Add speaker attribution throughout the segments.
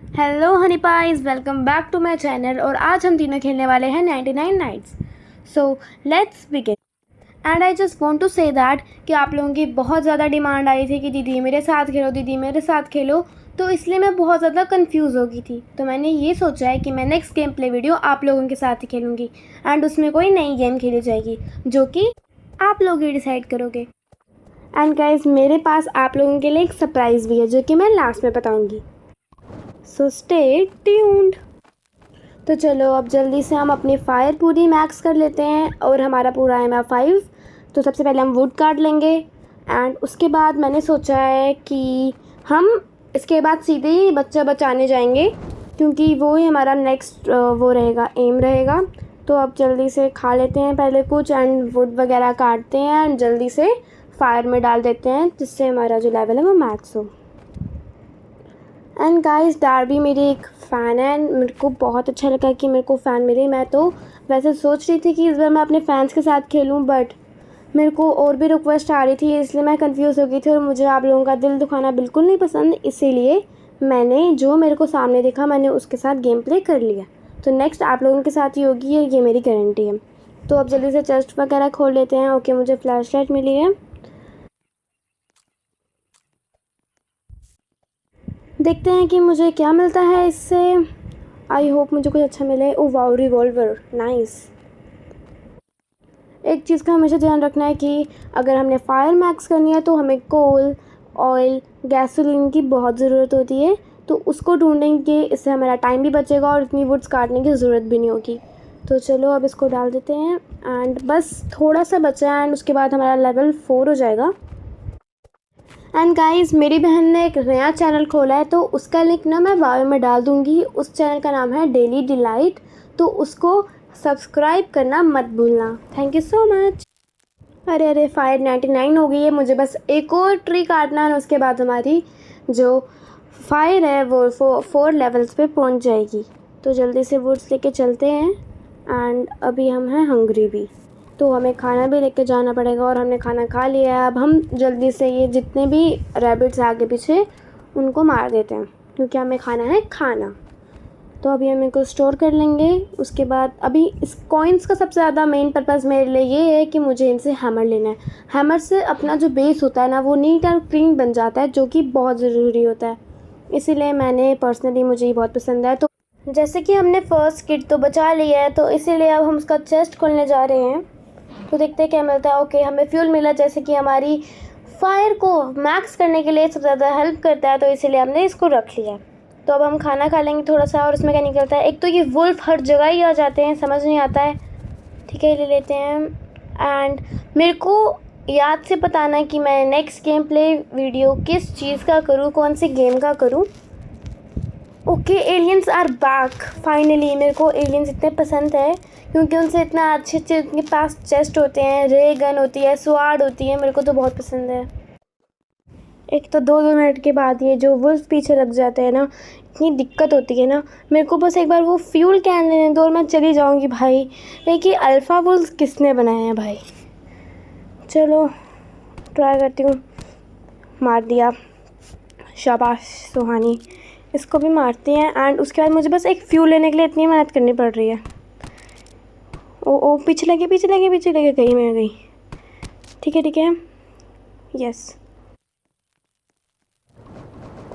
Speaker 1: Hello honey pies, welcome back to my channel. और आज हम तीनों खेलने वाले हैं 99 nights. So let's begin. And I just want to say that कि आप लोगों की बहुत ज़्यादा डिमांड आई थी कि दीदी मेरे साथ खेलो, दीदी मेरे साथ खेलो। तो इसलिए मैं बहुत ज़्यादा कंफ्यूज हो गई थी। तो मैंने ये सोचा है कि मैं नेक्स्ट गेम प्ले वीडियो आप लोगों के साथ ही खेलूँगी एंड उसमें कोई नई गेम खेली जाएगी जो कि आप लोग ही डिसाइड करोगे। एंड गाइज, मेरे पास आप लोगों के लिए एक सरप्राइज़ भी है जो कि मैं लास्ट में बताऊँगी। So stay tuned. तो चलो अब जल्दी से हम अपनी फायर पूरी मैक्स कर लेते हैं और हमारा पूरा है MF5। तो सबसे पहले हम वुड काट लेंगे एंड उसके बाद मैंने सोचा है कि हम इसके बाद सीधे ही बच्चा बचाने जाएंगे क्योंकि वो ही हमारा नेक्स्ट वो रहेगा, एम रहेगा। तो अब जल्दी से खा लेते हैं पहले कुछ एंड वुड वगैरह काटते हैं एंड जल्दी से फायर में डाल देते हैं जिससे हमारा जो लेवल है वो मैक्स हो। एंड गाइस, डार्बी मेरी एक फ़ैन है एंड मेरे को बहुत अच्छा लगा कि मेरे को फ़ैन मिली। मैं तो वैसे सोच रही थी कि इस बार मैं अपने फ़ैन्स के साथ खेलूं, बट मेरे को और भी रिक्वेस्ट आ रही थी इसलिए मैं कंफ्यूज हो गई थी और मुझे आप लोगों का दिल दुखाना बिल्कुल नहीं पसंद। इसीलिए मैंने जो मेरे को सामने देखा मैंने उसके साथ गेम प्ले कर लिया। तो नेक्स्ट आप लोगों के साथ ही होगी, ये मेरी गारंटी है। तो अब जल्दी से चेस्ट वगैरह खोल लेते हैं। ओके, मुझे फ्लैश लाइट मिली है। देखते हैं कि मुझे क्या मिलता है इससे। आई होप मुझे कुछ अच्छा मिले। Oh wow, revolver, nice. एक चीज़ का हमेशा ध्यान रखना है कि अगर हमने फायर मैक्स करनी है तो हमें कोल, ऑयल, गैसोलीन की बहुत ज़रूरत होती है। तो उसको ढूंढेंगे, इससे हमारा टाइम भी बचेगा और इतनी वुड्स काटने की ज़रूरत भी नहीं होगी। तो चलो अब इसको डाल देते हैं एंड बस थोड़ा सा बचा है एंड उसके बाद हमारा लेवल 4 हो जाएगा। एंड गाइस, मेरी बहन ने एक नया चैनल खोला है तो उसका लिंक ना मैं बायो में डाल दूँगी। उस चैनल का नाम है डेली डिलाइट। तो उसको सब्सक्राइब करना मत भूलना। Thank you so much. अरे फायर 99 हो गई है। मुझे बस एक और ट्री काटना है, उसके बाद हमारी जो फायर है वो 4 लेवल्स पे पहुंच जाएगी। तो जल्दी से वुड्स लेके चलते हैं एंड अभी हम हैं हंग्री भी, तो हमें खाना भी लेके जाना पड़ेगा और हमने खाना खा लिया है। अब हम जल्दी से ये जितने भी रैबिट्स आगे पीछे उनको मार देते हैं क्योंकि हमें खाना है खाना। तो अभी हम इनको स्टोर कर लेंगे। उसके बाद अभी इस कॉइन्स का सबसे ज़्यादा मेन पर्पज़ मेरे लिए ये है कि मुझे इनसे हैमर लेना है। हैमर से अपना जो बेस होता है ना वो नीट एंड क्लीन बन जाता है जो कि बहुत ज़रूरी होता है। इसीलिए मैंने पर्सनली मुझे ये बहुत पसंद है। तो जैसे कि हमने फर्स्ट किट तो बचा लिया है तो इसीलिए अब हम उसका चेस्ट खोलने जा रहे हैं। तो देखते हैं क्या मिलता है। ओके, हमें फ्यूल मिला जैसे कि हमारी फायर को मैक्स करने के लिए सबसे ज़्यादा हेल्प करता है, तो इसीलिए हमने इसको रख लिया। तो अब हम खाना खा लेंगे थोड़ा सा। और उसमें क्या निकलता है, एक तो ये वुल्फ हर जगह ही आ जाते हैं, समझ नहीं आता है। ठीक है, ले लेते हैं। एंड मेरे को याद से बताना कि मैं नेक्स्ट गेम प्ले वीडियो किस चीज़ का करूँ, कौन सी गेम का करूँ। Okay, aliens are back finally. मेरे को एलियंस इतने पसंद है क्योंकि उनसे इतना अच्छे उनके पास चेस्ट होते हैं, रे गन होती है, स्वाड होती है। मेरे को तो बहुत पसंद है। एक तो 2-2 मिनट के बाद ये जो वुल्फ पीछे लग जाते हैं ना, इतनी दिक्कत होती है ना। मेरे को बस एक बार वो फ्यूल कैन लेने दो और मैं चली जाऊँगी भाई। लेकिन अल्फ़ा वुल्फ किसने बनाए हैं भाई। चलो ट्राई करती हूँ। मार दिया, शाबाश सुहानी। इसको भी मारते हैं एंड उसके बाद मुझे बस एक फ्यूल लेने के लिए इतनी मेहनत करनी पड़ रही है। ओ पीछे लगे गई मैं गई। ठीक है, यस।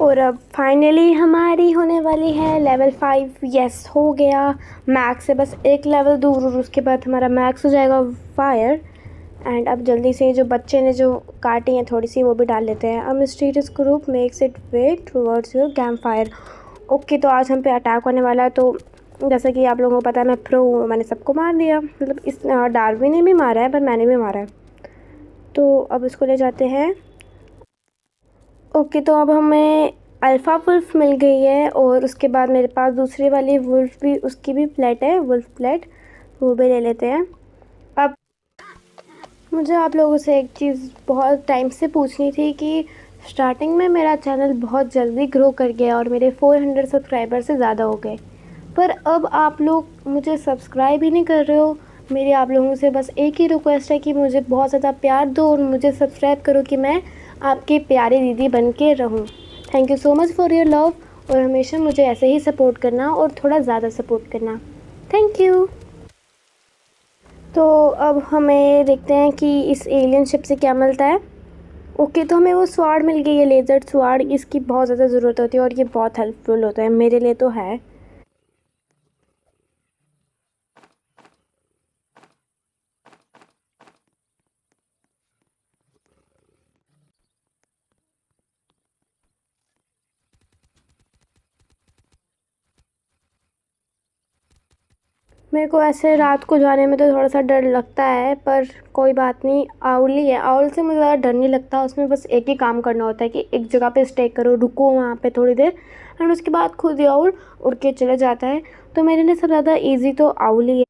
Speaker 1: और अब फाइनली हमारी होने वाली है लेवल 5। यस, हो गया। मैक्स से बस एक लेवल दूर और उसके बाद हमारा मैक्स हो जाएगा फायर। एंड अब जल्दी से जो बच्चे ने जो काटी हैं थोड़ी सी वो भी डाल लेते हैं। अब mysterious group makes it way towards your camp fire. Okay, तो आज हम पे अटैक होने वाला है। तो जैसा कि आप लोगों को पता है मैं प्रो हूँ, मैंने सबको मार दिया। मतलब इस डार्बी ने भी मारा है पर मैंने भी मारा है। तो अब इसको ले जाते हैं। ओके, तो अब हमें अल्फ़ा वुल्फ मिल गई है और उसके बाद मेरे पास दूसरी वाली वुल्फ भी, उसकी भी प्लेट है, वुल्फ प्लेट, वो भी ले लेते हैं। अब मुझे आप लोगों से एक चीज़ बहुत टाइम से पूछनी थी कि स्टार्टिंग में मेरा चैनल बहुत जल्दी ग्रो कर गया और मेरे 400 सब्सक्राइबर से ज़्यादा हो गए, पर अब आप लोग मुझे सब्सक्राइब ही नहीं कर रहे हो। मेरी आप लोगों से बस एक ही रिक्वेस्ट है कि मुझे बहुत ज़्यादा प्यार दो और मुझे सब्सक्राइब करो कि मैं आपकी प्यारी दीदी बन के रहूँ। Thank you so much for your love. और हमेशा मुझे ऐसे ही सपोर्ट करना और थोड़ा ज़्यादा सपोर्ट करना। Thank you. तो अब हमें देखते हैं कि इस एलियन शिप से क्या मिलता है। ओके, तो हमें वो स्वाड मिल गई है, लेज़र स्वाड। इसकी बहुत ज़्यादा ज़रूरत होती है और ये बहुत हेल्पफुल होता है, मेरे लिए तो है। मेरे को ऐसे रात को जाने में तो थोड़ा सा डर लगता है, पर कोई बात नहीं। आउल ही है, आउल से मुझे ज़्यादा डर नहीं लगता। उसमें बस एक ही काम करना होता है कि एक जगह पे स्टे करो, रुको वहाँ पे थोड़ी देर, एंड उसके बाद खुद ही आउल उड़ के चले जाता है। तो मेरे लिए सबसे ज़्यादा ईजी तो आउल ही है।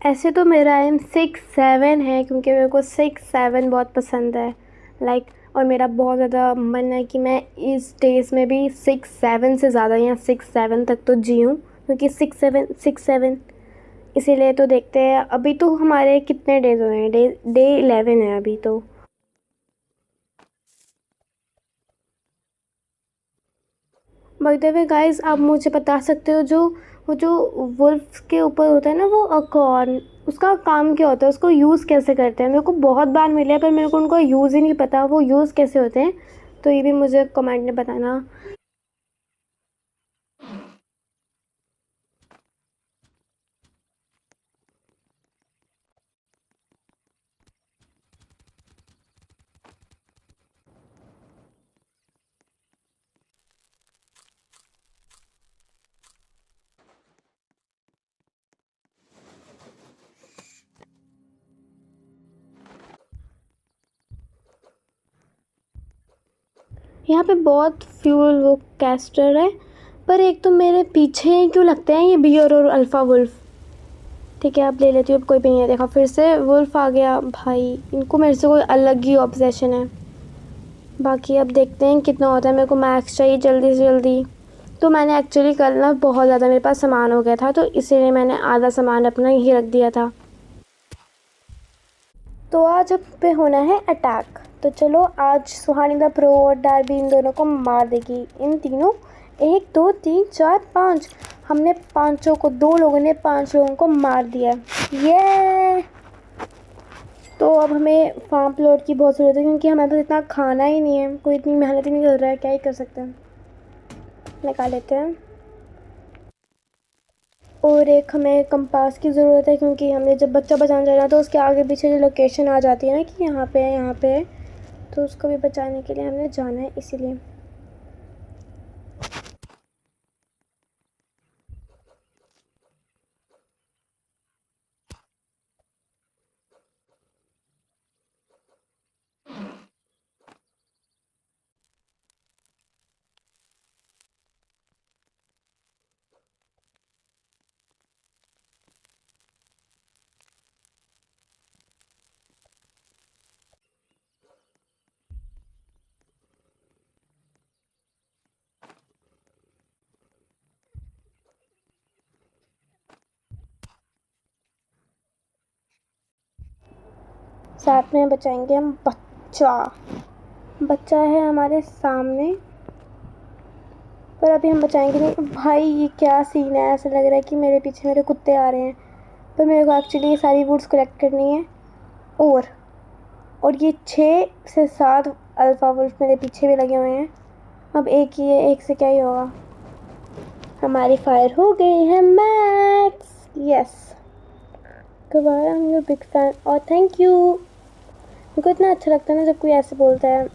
Speaker 1: ऐसे तो मेरा एम 6-7 है, क्योंकि मेरे को 6-7 बहुत पसंद है। और मेरा बहुत ज़्यादा मन है कि मैं इस डेज़ में भी 6-7 से ज़्यादा या 6-7 तक तो जीऊँ, क्योंकि 6-7 इसीलिए। तो देखते हैं, अभी तो हमारे कितने डेज़ हुए हैं, डे 11 है अभी तो। बाय द वे गाइस, आप मुझे बता सकते हो, वो जो वुल्फ के ऊपर होता है ना, वो अकॉर्न, उसका काम क्या होता है, उसको यूज़ कैसे करते हैं? मेरे को बहुत बार मिले हैं, पर मेरे को उनका यूज़ ही नहीं पता, वो यूज़ कैसे होते हैं। तो ये भी मुझे कमेंट में बताना। यहाँ पे बहुत फ्यूल वो कैस्टर है, पर एक तो मेरे पीछे क्यों लगते हैं ये बियर और अल्फ़ा वुल्फ। ठीक है, अब ले लेती हूँ। अब कोई भी नहीं है, देखा फिर से वुल्फ आ गया। भाई, इनको मेरे से कोई अलग ही ऑब्सेशन है। बाकी अब देखते हैं कितना होता है। मेरे को मैक्स चाहिए जल्दी से जल्दी। तो मैंने एक्चुअली कल ना बहुत ज़्यादा मेरे पास सामान हो गया था, तो इसीलिए मैंने आधा सामान अपना ही रख दिया था। तो आज अब पे होना है अटैक। तो चलो, आज सुहानी द प्रो और डार्बी इन दोनों को मार देगी। इन तीनों, 1 2 3 4 5, हमने पाँचों को, 2 लोगों ने 5 लोगों को मार दिया। ये तो अब हमें फार्म प्लॉट की बहुत ज़रूरत है, क्योंकि हमारे पास इतना खाना ही नहीं है। कोई इतनी मेहनत ही नहीं कर रहा है, क्या ही कर सकते हैं। निकाल लेते हैं। और एक हमें कंपास की ज़रूरत है, क्योंकि हमने जब बच्चा बचाने जाना तो उसके आगे पीछे जो लोकेशन आ जाती है ना कि यहाँ पे है, यहाँ पे है, तो उसको भी बचाने के लिए हमने जाना है, इसीलिए। साथ में बचाएंगे हम बच्चा। बच्चा है हमारे सामने, पर अभी हम बचाएंगे नहीं। भाई, ये क्या सीन है? ऐसा लग रहा है कि मेरे पीछे मेरे कुत्ते आ रहे हैं, पर मेरे को एक्चुअली ये सारी वुड्स कलेक्ट करनी है। और ये 6 से 7 अल्फ़ा वुल्फ मेरे पीछे भी लगे हुए हैं। अब एक ही है, एक से क्या ही होगा। हमारी फायर हो गई है मैक्स। यस, दोबारा हम योर बिग फैन और थैंक यू। मेरे को इतना अच्छा लगता है ना जब कोई ऐसे बोलता है।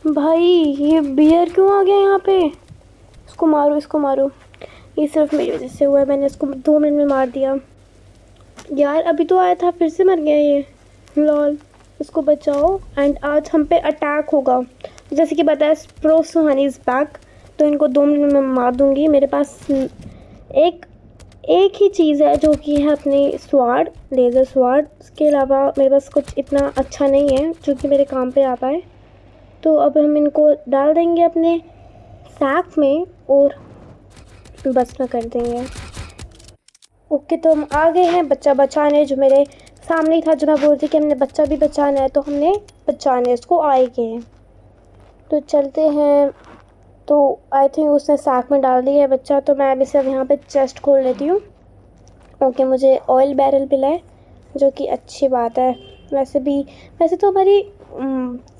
Speaker 1: भाई, ये बियर क्यों आ गया यहाँ पे? इसको मारो, इसको मारो। ये सिर्फ मेरी वजह से हुआ है, मैंने इसको 2 मिनट में मार दिया। यार, अभी तो आया था, फिर से मर गया ये। लॉल, इसको बचाओ एंड आज हम पे अटैक होगा। जैसे कि बताया, प्रो सुहानी इज़ बैक, तो इनको 2 मिनट में मार दूँगी। मेरे पास एक ही चीज़ है, जो कि है अपनी स्वाड, लेज़र स्वाड। इसके अलावा मेरे पास कुछ इतना अच्छा नहीं है जो कि मेरे काम पे आ पाए। तो अब हम इनको डाल देंगे अपने सैक में, और बस में कर देंगे। ओके, तो हम आ गए हैं बच्चा बचाने, जो मेरे सामने ही था, जो मैं बोल रही थी कि हमने बच्चा भी बचाना है, तो हमने बचाने उसको आए गए हैं। तो चलते हैं। तो आई थिंक उसने साथ में डाल दिया है बच्चा, तो मैं अभी सिर्फ यहाँ पे चेस्ट खोल लेती हूँ। ओके, मुझे ऑयल बैरल मिला है, जो कि अच्छी बात है। वैसे तो हमारी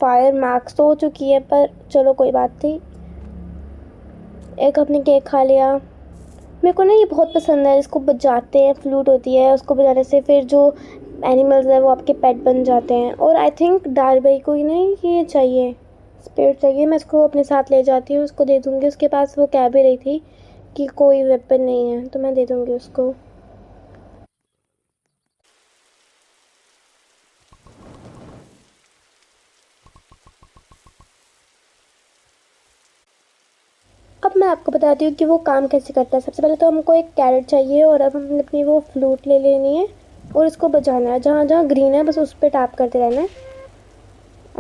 Speaker 1: फायर मैक्स तो हो चुकी है, पर चलो कोई बात नहीं। एक अपने केक खा लिया। मेरे को ना ये बहुत पसंद है, इसको बजाते हैं, फ्लूट होती है, उसको बजाने से फिर जो एनिमल्स हैं वो आपके पेट बन जाते हैं। और आई थिंक डारबाई को ही नहीं ये चाहिए, स्पिरिट चाहिए। मैं इसको अपने साथ ले जाती हूँ, उसको दे दूँगी। उसके पास वो कह भी रही थी कि कोई वेपन नहीं है, तो मैं दे दूँगी उसको। अब मैं आपको बताती हूँ कि वो काम कैसे करता है। सबसे पहले तो हमको एक कैरेट चाहिए, और अब हमने अपनी वो फ्लूट ले लेनी है और इसको बजाना है। जहाँ जहाँ ग्रीन है बस उस पर टैप करते रहना है।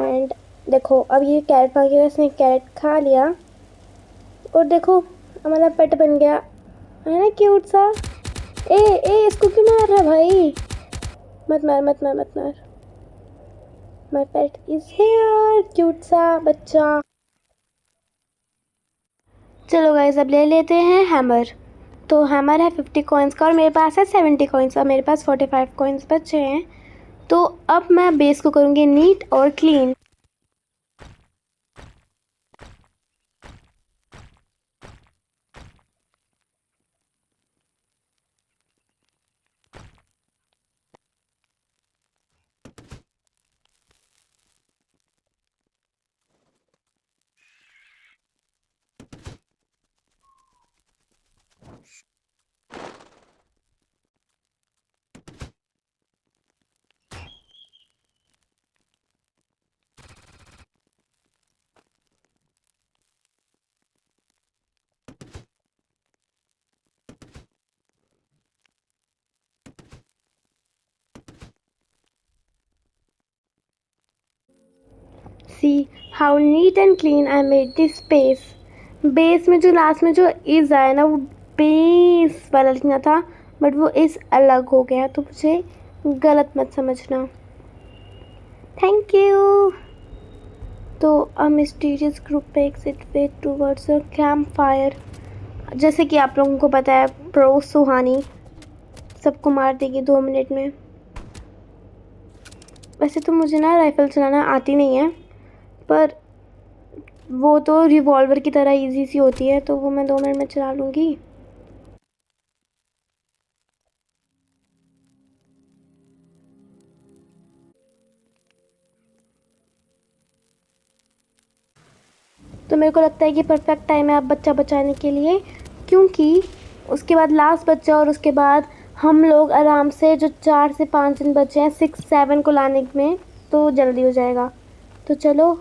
Speaker 1: एंड देखो, अब ये कैरेट मांगेगा, इसने कैरेट खा लिया, और देखो हमारा पेट बन गया, है ना क्यूट सा। ए ए, इसको क्यों मार रहा है भाई? मत मार मत मार मत मार। My pet is here, cute सा बच्चा। चलो गाइस, अब ले लेते हैं हैमर। तो हैमर है 50 कॉइन्स का, और मेरे पास है 70 कॉइन्स का। मेरे पास 45 कॉइन्स बचे हैं। तो अब मैं बेस को करूँगी नीट और clean. See how neat and clean I made this space. Base में जो लास्ट में जो इज आया ना, वो बेस वाला लिखना था, बट वो इस अलग हो गया, तो मुझे गलत मत समझना। Thank you. तो a mysterious group exit way towards a camp fire. जैसे कि आप लोगों को पता है, प्रो सुहानी सबको मार देगी 2 मिनट में। वैसे तो मुझे ना राइफल चलाना आती नहीं है, पर वो तो रिवॉल्वर की तरह इजी सी होती है, तो वो मैं 2 मिनट में चला लूँगी। तो मेरे को लगता है कि परफेक्ट टाइम है आप बच्चा बचाने के लिए, क्योंकि उसके बाद लास्ट बच्चा, और उसके बाद हम लोग आराम से जो 4 से 5 दिन बचे हैं 6-7 को लाने में, तो जल्दी हो जाएगा। तो चलो,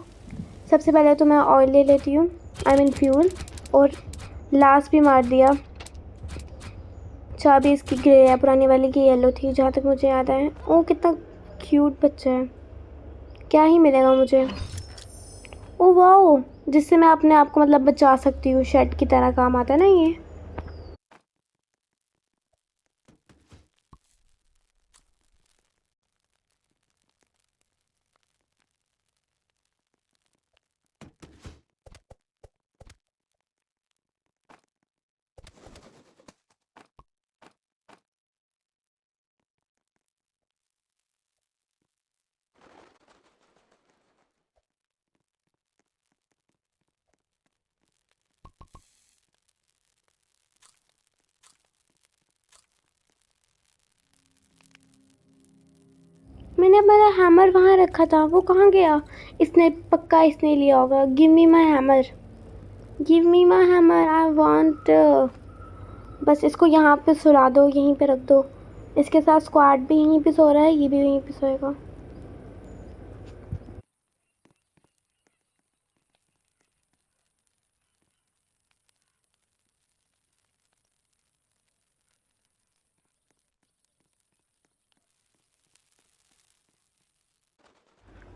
Speaker 1: सबसे पहले तो मैं ऑयल ले लेती हूँ, आई मीन फ्यूल, और लास्ट भी मार दिया। चाबी इसकी ग्रे है, पुरानी वाली की येलो थी जहाँ तक मुझे याद है। ओ कितना क्यूट बच्चा है, क्या ही मिलेगा मुझे। ओ वाओ, जिससे मैं अपने आप को मतलब बचा सकती हूँ, शेड की तरह काम आता है ना ये। मैंने मेरा हैमर वहाँ रखा था, वो कहाँ गया? इसने लिया होगा। Give me my hammer, give me my hammer, I want. बस इसको यहाँ पे सुला दो, यहीं पे रख दो। इसके साथ स्क्वाड भी यहीं पे सो रहा है, ये भी यहीं पे सोएगा।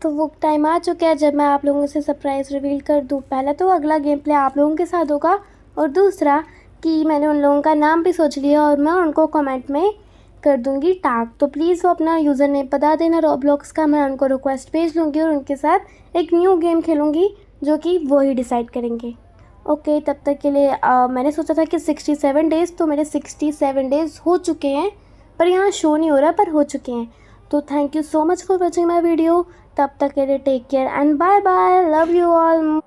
Speaker 1: तो वो टाइम आ चुका है जब मैं आप लोगों से सरप्राइज़ रिवील कर दूँ। पहला तो अगला गेम प्ले आप लोगों के साथ होगा, और दूसरा कि मैंने उन लोगों का नाम भी सोच लिया और मैं उनको कमेंट में कर दूँगी टैग। तो प्लीज़ वो अपना यूज़र नेम बता देना रॉब्लॉक्स का, मैं उनको रिक्वेस्ट भेज लूँगी और उनके साथ एक न्यू गेम खेलूँगी जो कि वो ही डिसाइड करेंगे। ओके, तब तक के लिए मैंने सोचा था कि 67 डेज़, तो मेरे 67 डेज़ हो चुके हैं, पर यहाँ शो नहीं हो रहा, पर हो चुके हैं। तो thank you so much for watching my video. तब तक के लिए take care and bye bye, love you all.